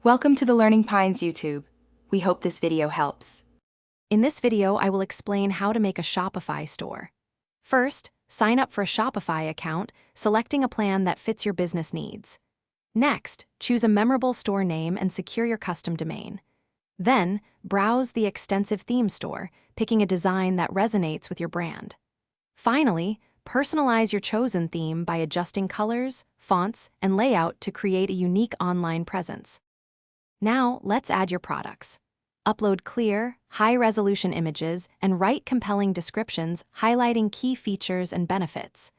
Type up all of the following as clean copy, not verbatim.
Welcome to the Learning Pines YouTube. We hope this video helps. In this video, I will explain how to make a Shopify store. First, sign up for a Shopify account, selecting a plan that fits your business needs. Next, choose a memorable store name and secure your custom domain. Then, browse the extensive theme store, picking a design that resonates with your brand. Finally, personalize your chosen theme by adjusting colors, fonts, and layout to create a unique online presence. Now, let's add your products. Upload clear, high-resolution images and write compelling descriptions highlighting key features and benefits.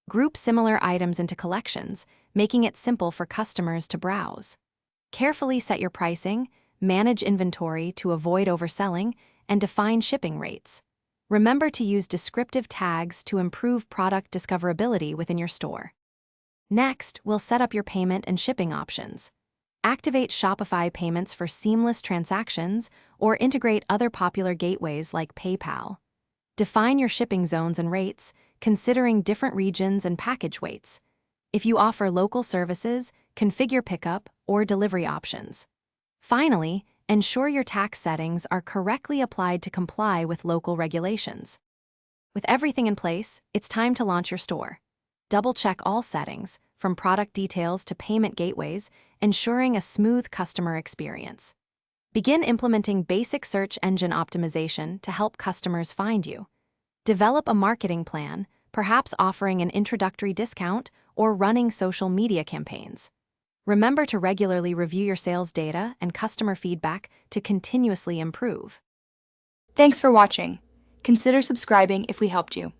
Group similar items into collections, making it simple for customers to browse. Carefully set your pricing, manage inventory to avoid overselling, and define shipping rates. Remember to use descriptive tags to improve product discoverability within your store. Next, we'll set up your payment and shipping options. Activate Shopify payments for seamless transactions or integrate other popular gateways like PayPal. Define your shipping zones and rates, considering different regions and package weights. If you offer local services, configure pickup or delivery options. Finally, ensure your tax settings are correctly applied to comply with local regulations. With everything in place, it's time to launch your store. Double-check all settings, from product details to payment gateways, ensuring a smooth customer experience. Begin implementing basic search engine optimization to help customers find you. Develop a marketing plan, perhaps offering an introductory discount or running social media campaigns. Remember to regularly review your sales data and customer feedback to continuously improve. Thanks for watching. Consider subscribing if we helped you.